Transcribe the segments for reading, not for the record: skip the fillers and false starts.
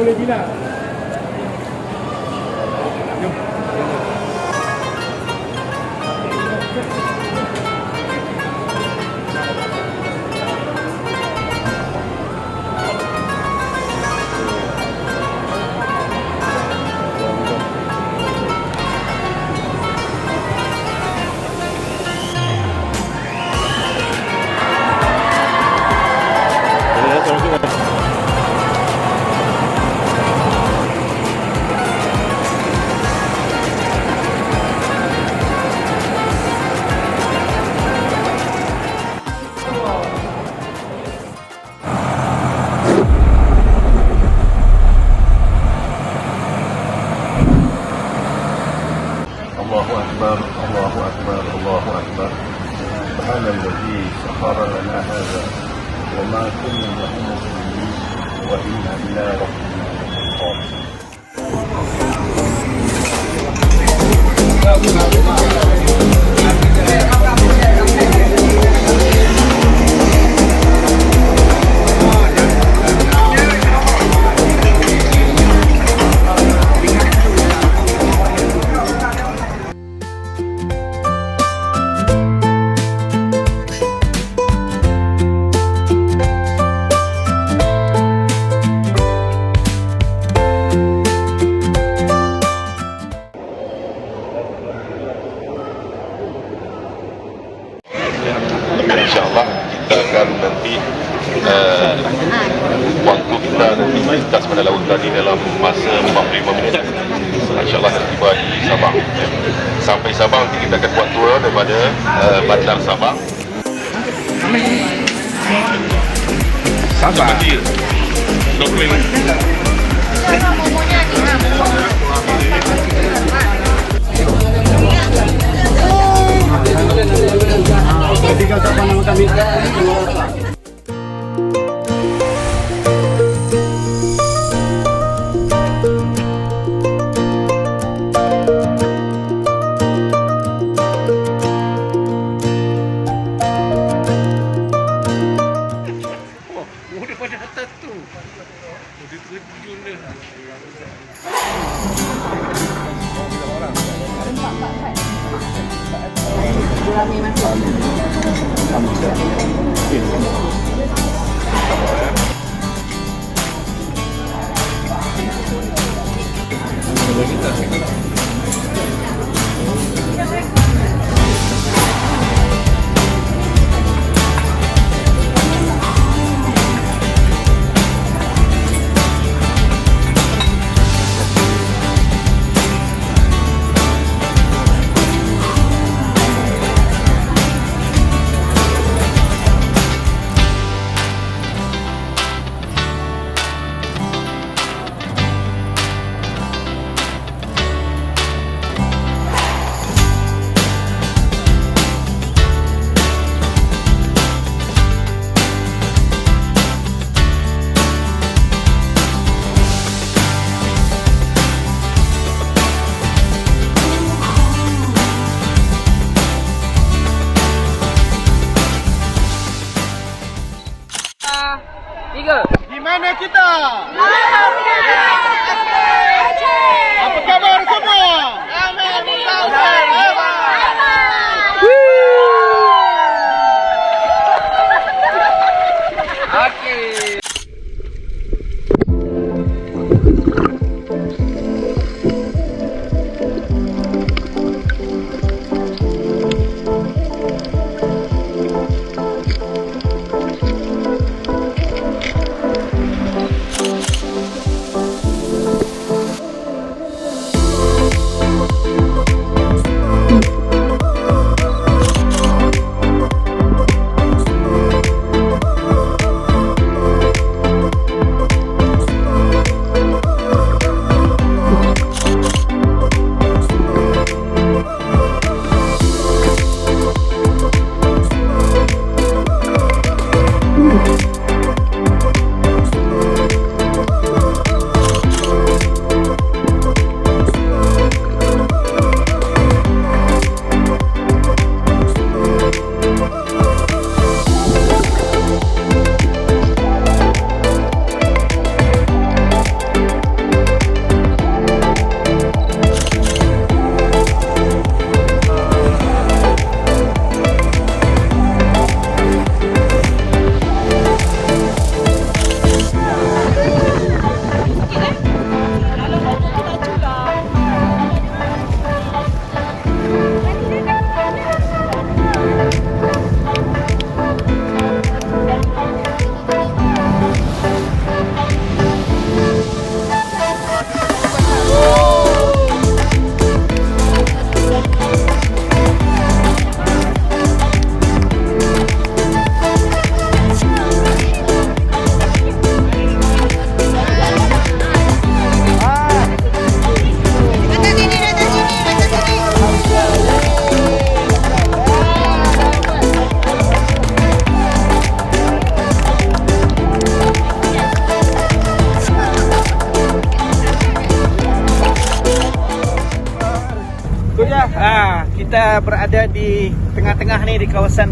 boleh bilang. Allahu Akbar, Allahu Akbar, Allahu Akbar. Subhanalladzi sakhara lana hadza wa ma kunna lahu muqrinin wa inna ila rabbina lamunqalibun. InsyaAllah kita akan nanti waktu kita nanti melintas pada lautan ini dalam masa 45 minit. InsyaAllah akan tiba di Sabang. Sampai Sabang nanti kita akan buat tour daripada Bandar Sabang. Sabang. Ketika kapan nama kami? Udah pada atas tu. Udah terjun dah. Kami masuk. Di mana kita? Apa kabar semua? Okey. Tu je. Kita berada di tengah-tengah ni di kawasan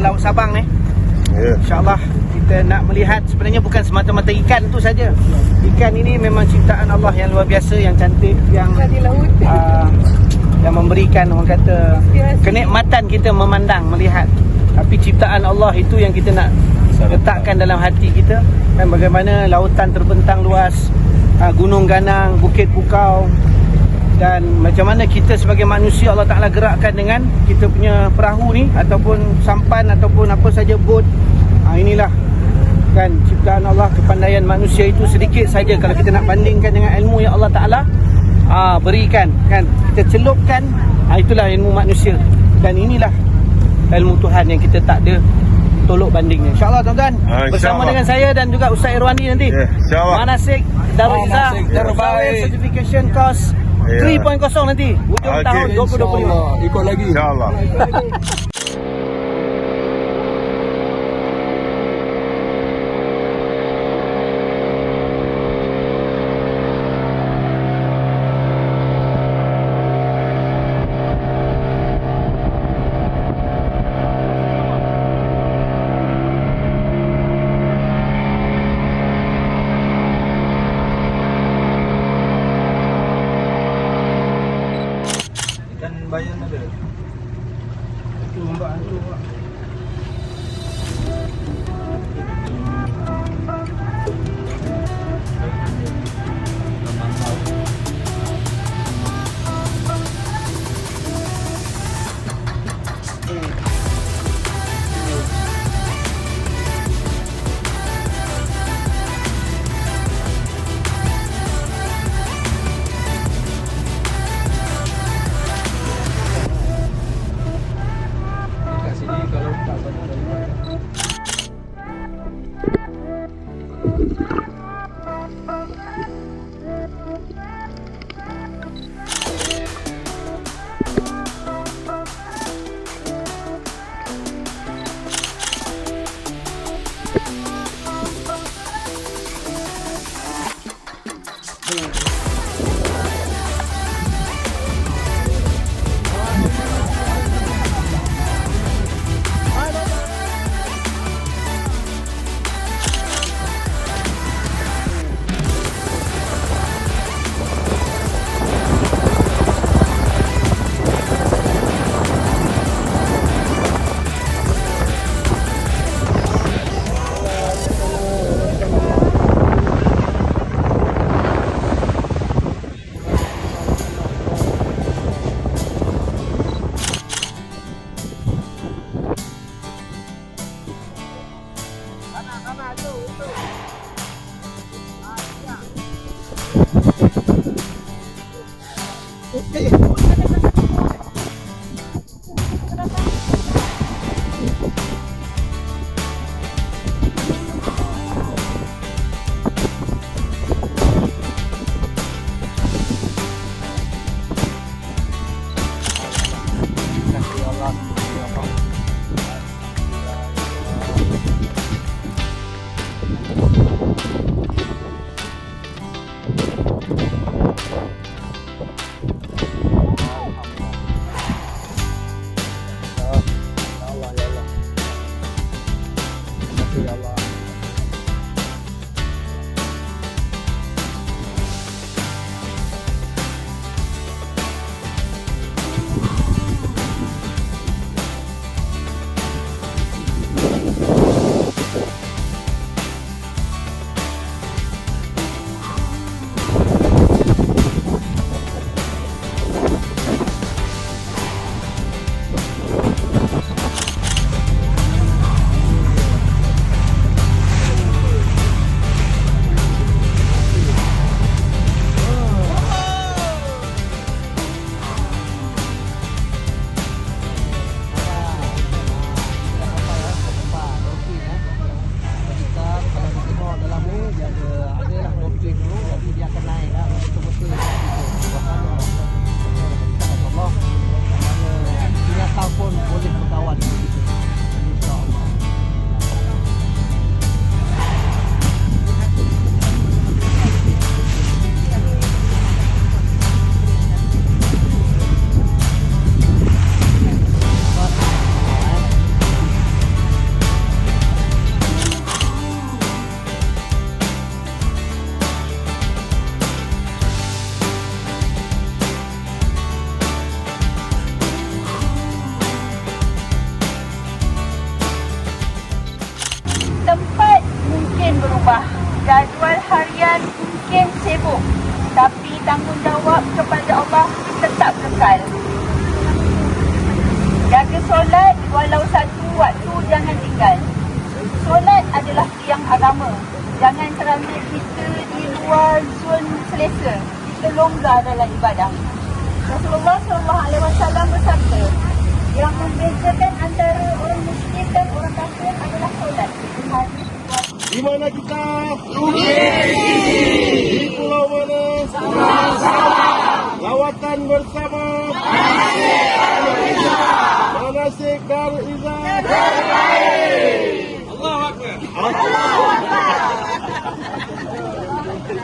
Laut Sabang ni. Ya. InsyaAllah kita nak melihat sebenarnya bukan semata-mata ikan tu saja. Ikan ini memang ciptaan Allah yang luar biasa, yang cantik, yang yang memberikan orang kata kenikmatan kita memandang, melihat. Tapi ciptaan Allah itu yang kita nak letakkan dalam hati kita. Dan bagaimana lautan terbentang luas, gunung ganang, bukit bukau, dan macam mana kita sebagai manusia Allah Ta'ala gerakkan dengan kita punya perahu ni ataupun sampan ataupun apa saja bot. Inilah kan ciptaan Allah, kepandaian manusia itu sedikit saja kalau kita nak bandingkan dengan ilmu yang Allah Ta'ala berikan kan, kita celupkan. Itulah ilmu manusia, dan inilah ilmu Tuhan yang kita tak ada tolok bandingnya. InsyaAllah tuan-tuan, bersama dengan saya dan juga Ustaz Irwandi nanti, InsyaAllah. Manasik Darul Izzah Certification Course 3.0 nanti hujung tahun 2025. Ikut lagi. InsyaAllah. Dan bayan ada. Itu ombak hantu pula. Kat sini kalau tak banyak. kekal. Jaga solat walau satu waktu jangan tinggal. Solat adalah tiang agama. Jangan kerana kita di luar zon selesa, kita longgar dalam ibadah. Rasulullah SAW bersabda, yang membezakan antara orang Muslim dan orang kafir adalah solat. Hadis Di mana kita? Di pulau mana? Lawatan bersama. Manasik Darul Izzah.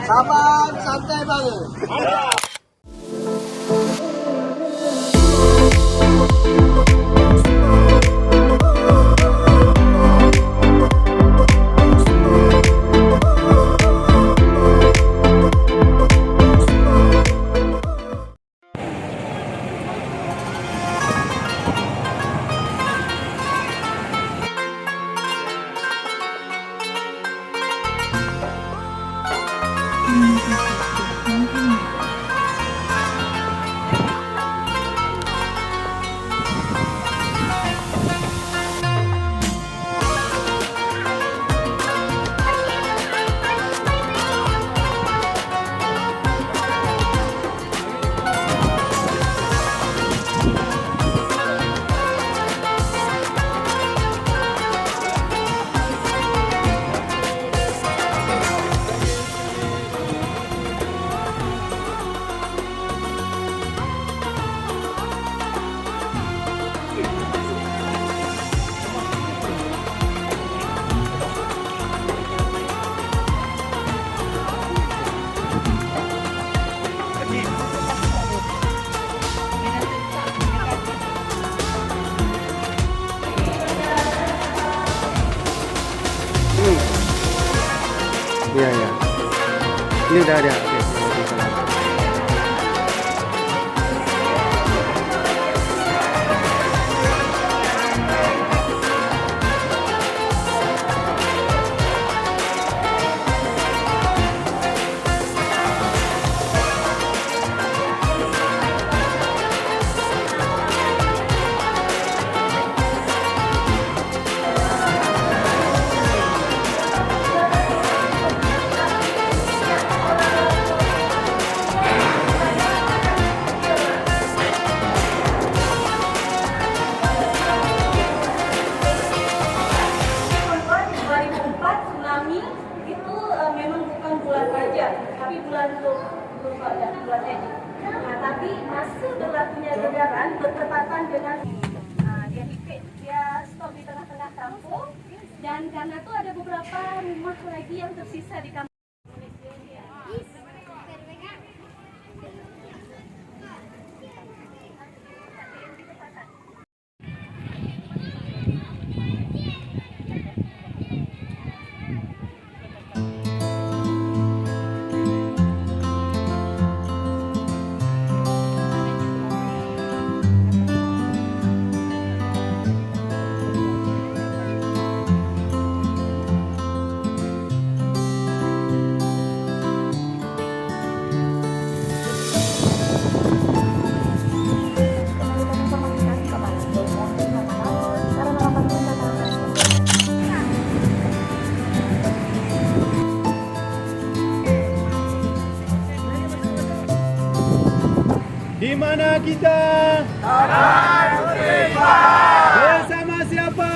Sabar, santai banget. Ya, ya. Ini udah ada. Oke. itu memang bukan bulan Rajab, tapi bulan bulan Haji. Nah, tapi masa berlakunya gelaran bertepatan dengan dia stop di tengah-tengah kampung, dan karena itu ada beberapa rumah lagi yang tersisa di kampung. Di mana kita? Bersama siapa?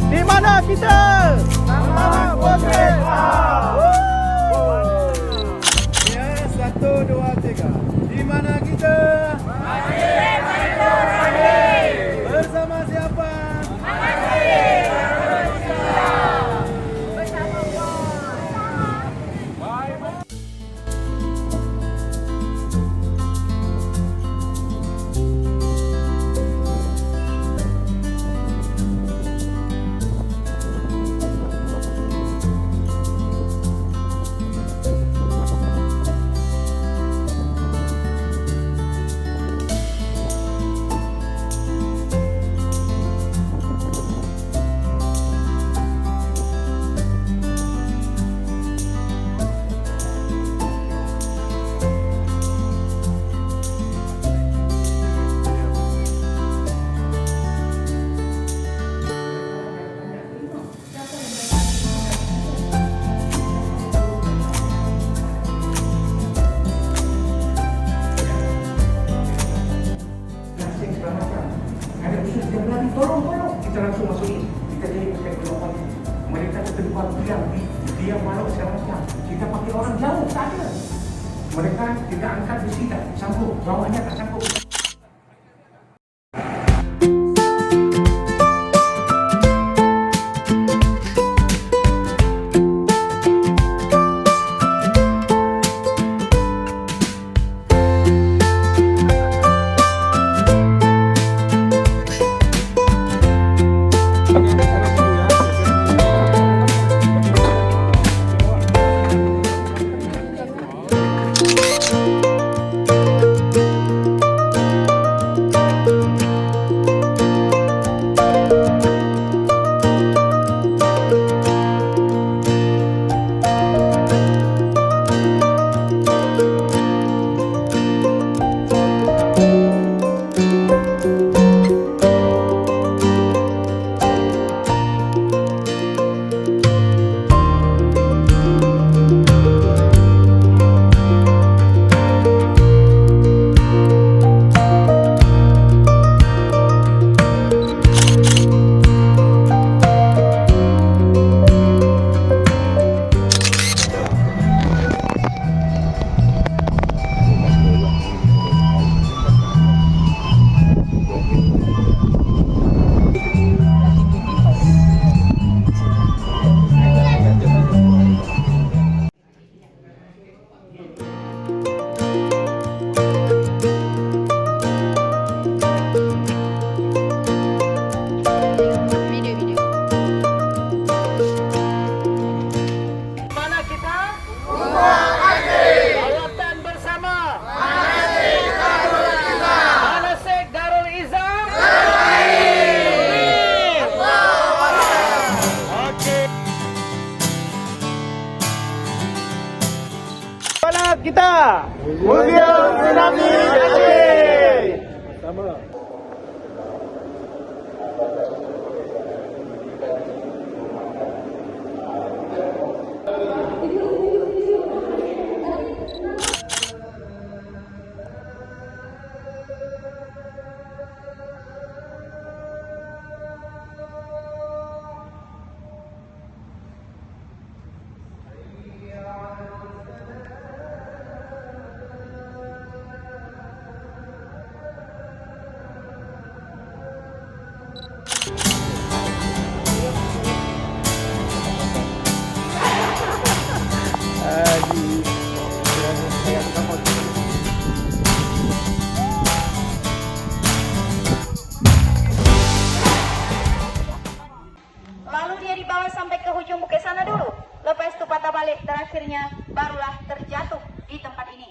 Di mana kita? Sama Muslim. Ya, 1, 2, 3. Di mana kita? Bersama siapa? siang. Kita pakai orang jauh, tak ada. Mereka kita angkat besi tak sanggup, bawahnya tak sanggup. Mana kita? Lawatan bersama. Manasik Darul Izam. Okey. Mana kita? Mulia Tsunami Aceh. Sama. Lalu dia dibawa sampai ke hujung bukit sana dulu. Lepas itu patah balik dan akhirnya barulah terjatuh di tempat ini.